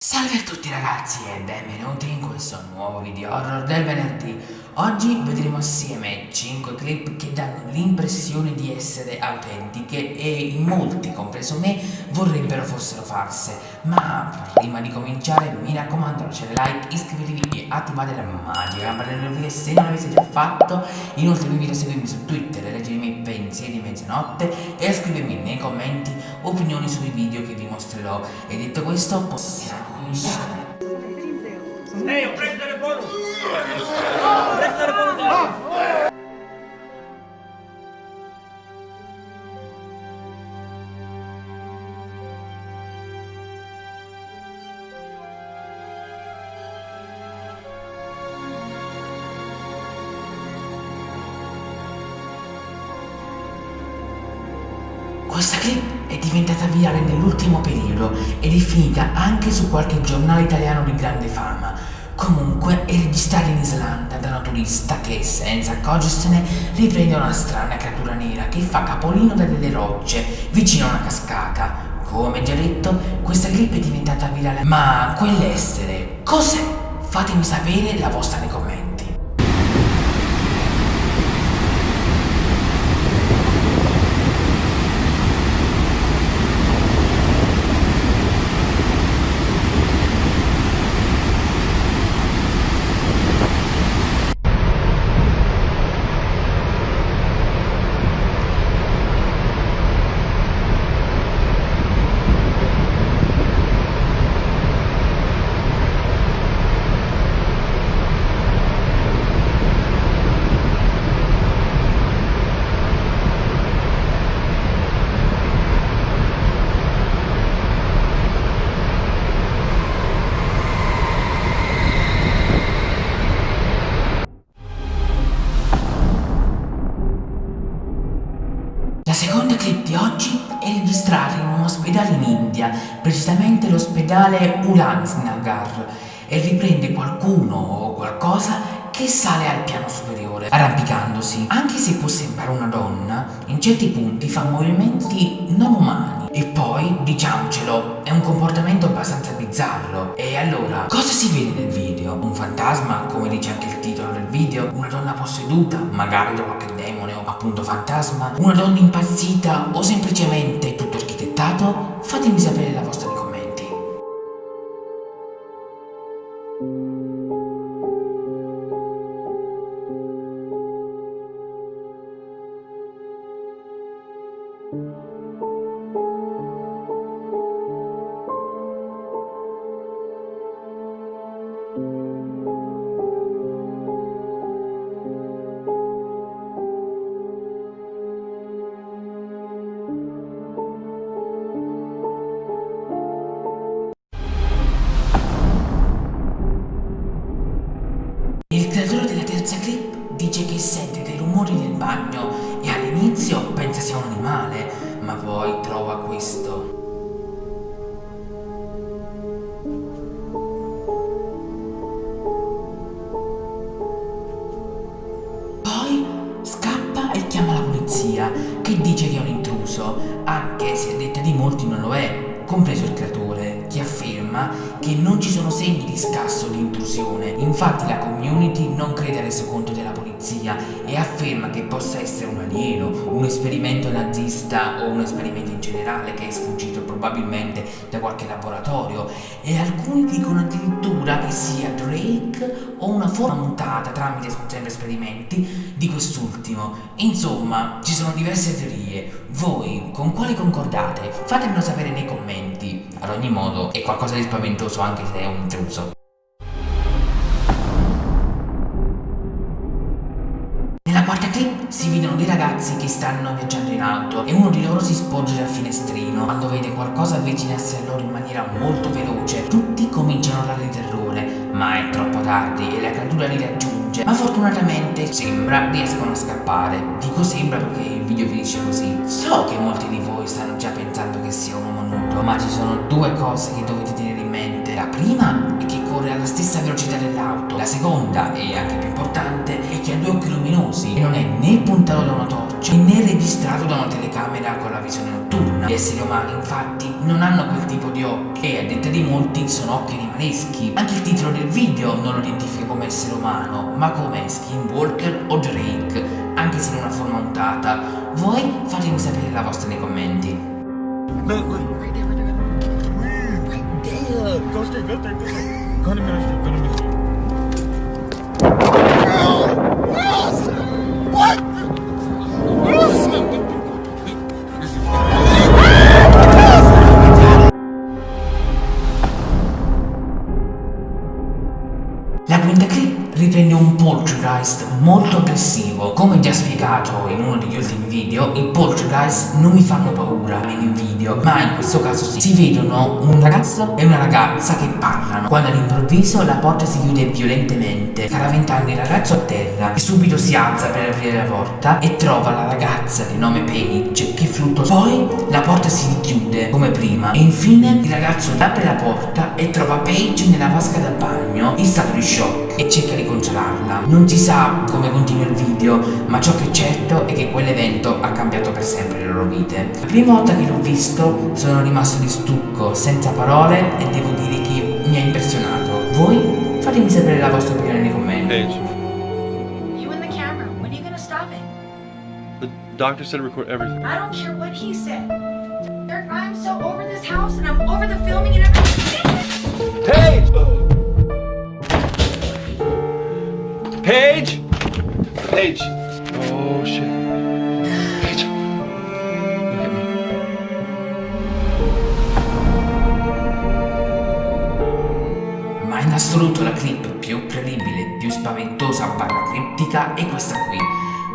Salve a tutti ragazzi e benvenuti in questo nuovo video horror del venerdì. Oggi vedremo assieme 5 clip che danno l'impressione di essere autentiche e in molti, compreso me, vorrebbero fossero false. Ma prima di cominciare mi raccomando, lasciate like, iscrivetevi e attivate la magica campanella delle notifiche se non l'avete già fatto. Inoltre vi invito a seguirmi su Twitter e leggere i miei pensieri di mezzanotte e a scrivermi nei commenti opinioni sui video che vi mostrerò. E detto questo possiamo cominciare. Ehi, ho preso il telefono! Preso il telefono! Questa clip è diventata virale nell'ultimo periodo ed è finita anche su qualche giornale italiano di grande fama. Comunque è registrata in Islanda da una turista che, senza accorgersene, riprende una strana creatura nera che fa capolino da delle rocce vicino a una cascata. Come già detto, questa clip è diventata virale, ma quell'essere cos'è? Fatemi sapere la vostra nei commenti. La seconda clip di oggi è registrata in un ospedale in India, precisamente l'ospedale Ulhansnagar, e riprende qualcuno o qualcosa che sale al piano superiore, arrampicandosi. Anche se può sembrare una donna, in certi punti fa movimenti non umani. E poi, diciamocelo, è un comportamento abbastanza bizzarro. E allora, cosa si vede nel video? Un fantasma, come dice anche il titolo del video? Una donna posseduta, magari da qualche demone o appunto fantasma? Una donna impazzita o semplicemente tutto architettato? Fatemi sapere la vostra nei commenti. Il creatore della terza clip dice che sente dei rumori nel bagno e all'inizio pensa sia un animale, ma poi trova questo. Poi scappa e chiama la polizia, che dice che è un intruso, anche se a detta di molti non lo è, compreso il creatore, che afferma che non ci sono segni di scasso di intrusione. Infatti la community non crede al resoconto della polizia e afferma che possa essere un alieno, un esperimento nazista o un esperimento in generale che è sfuggito probabilmente da qualche laboratorio, e alcuni dicono addirittura che sia Drake o una forma mutata tramite sempre esperimenti di quest'ultimo. Insomma, ci sono diverse teorie. Voi con quali concordate? Fatemelo sapere nei commenti. Ad ogni modo è qualcosa di spaventoso anche se è un intruso. Nella quarta clip si vedono dei ragazzi che stanno viaggiando in auto e uno di loro si sporge dal finestrino. Quando vede qualcosa avvicinarsi a loro in maniera molto veloce, tutti cominciano a urlare di terrore, ma è troppo tardi e la creatura li raggiunge. Ma fortunatamente sembra riescono a scappare. Dico sembra perché il video finisce così. So che molti di voi stanno già pensando che sia un uomo nudo, ma ci sono due cose che dovete tenere in mente. La prima è che corre alla stessa velocità dell'auto. La seconda, e anche più importante, è che ha due occhi luminosi luminosi e non è né puntato da una torcia né registrato da una telecamera con la visione notturna. Gli esseri umani infatti non hanno quel tipo di occhi e a detta di molti sono occhi animaleschi. Anche il titolo del video non lo identifica come essere umano ma come Skinwalker o Drake, anche se in una forma mutata. Voi fatemi sapere la vostra nei commenti. Look. Right there. Right there. Go straight. Go to the middle street. What? La quinta clip riprende un poltergeist molto aggressivo. Come già spiegato in uno degli ultimi video, i poltergeist non mi fanno paura in video, ma in questo caso sì. Si vedono un ragazzo e una ragazza che parlano, quando all'improvviso la porta si chiude violentemente, scaraventando il ragazzo a terra, e subito si alza per aprire la porta e trova la ragazza di nome Paige che fluttua. Poi la porta si richiude come prima e infine il ragazzo apre la porta e trova Paige nella vasca da bagno in stato di shock e cerca di consolarla. Non si sa come continua il video, ma ciò che è certo è che quell'evento ha cambiato per sempre le loro vite. La prima volta che l'ho visto sono rimasto di stucco, senza parole, e devo dire che mi ha impressionato. Voi fatemi sapere la vostra opinione nei commenti. Paige, You and the camera, when are you gonna stop it? the doctor said to record everything. I don't care what he said. Eric, I'm so over this house and I'm over the filming and everything. Paige! Paige! Paige! Oh shit. Paige! Look at me. Ma in assoluto la clip più credibile, più spaventosa barra criptica è questa qui.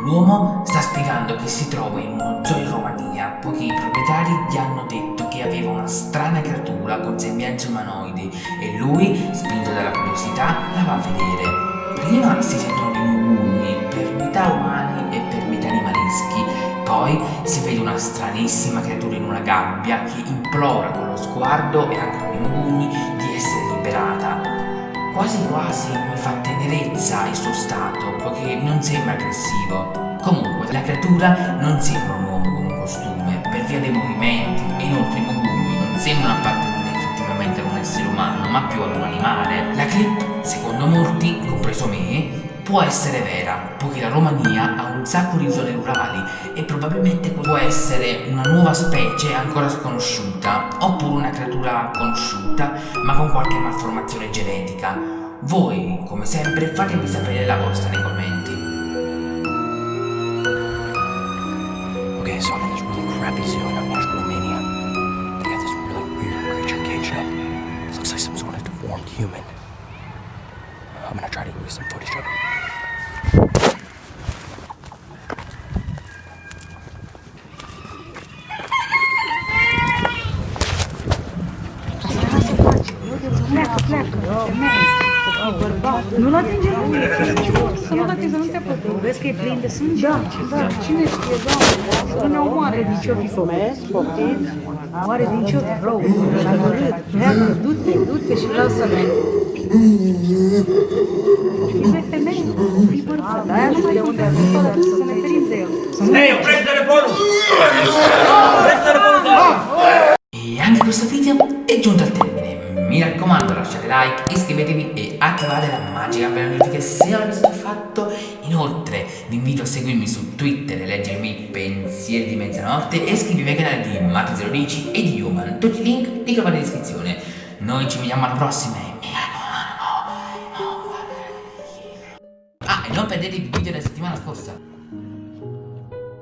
L'uomo sta spiegando che si trova in uno zoo in Romania, poiché i proprietari gli hanno detto che aveva una strana creatura con sembianze umanoidi e lui, spinto dalla curiosità, la va a vedere. Prima si sentono dei mugugni per metà umani e per metà animaleschi, poi si vede una stranissima creatura in una gabbia che implora con lo sguardo e anche con i mugugni di essere liberata. Quasi quasi mi fa tenerezza il suo stato, poiché non sembra aggressivo. Comunque, la creatura non sembra un uomo con un costume, per via dei movimenti, e inoltre i mugugni non sembrano appartenere effettivamente ad un essere umano, ma più ad un animale. La clip, secondo molti, compreso me, può essere vera, poiché la Romania ha un sacco di zone rurali e probabilmente può essere una nuova specie ancora sconosciuta, oppure una creatura conosciuta ma con qualche malformazione genetica. Voi, come sempre, fatemi sapere la vostra nei commenti. Okay, so I'm in this really crappy zoo in Romania. They got this really weird creature caged up. This looks like some sort of deformed human. I'm gonna try to use some footage of it. Nu-l atinge nimic. Să nu-l atingi, să nu te apucă. Vezi că e plin de sânge? Da. Cine știe, Doamne? Să ne omoare din ce-o fi făcut. Poftiți? Oare din ce-o fi rău? Și amărât. Pleacă, du-te și lasă-ne. Fii femeie, fii bărbat. De-aia nu mai putem să ne ferim de el. Lei, prendi telefono! Prendi telefono! E anche questo video è giunto al termine. Mi raccomando, lasciate like, iscrivetevi e attivate la magica per le notifiche se non l'avete fatto. Inoltre vi invito a seguirmi su Twitter e leggermi i pensieri di mezzanotte e iscrivervi al canale di Mate010 e di Human. Tutti i link li trovate in descrizione. Noi ci vediamo alla prossima e mi raccomando. Ah, e non perdete il video della settimana scorsa.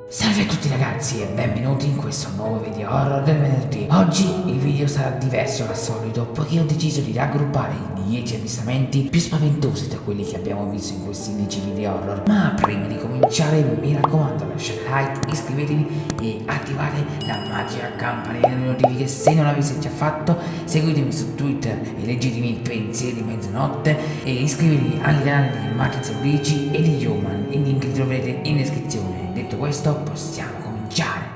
Salve a tutti ragazzi e benvenuti in questo nuovo video horror del venerdì. Oggi il video sarà diverso dal solito poiché ho deciso di raggruppare i 10 avvistamenti più spaventosi tra quelli che abbiamo visto in questi 10 video horror. Ma prima di cominciare mi raccomando, lasciate like, iscrivetevi e attivate la magica campanella delle notifiche se non l'avete già fatto. Seguitemi su Twitter e leggetemi i pensieri di mezzanotte e iscrivetevi anche al canale di Mate010 e di Human. I link li troverete in descrizione. Detto questo, possiamo cominciare.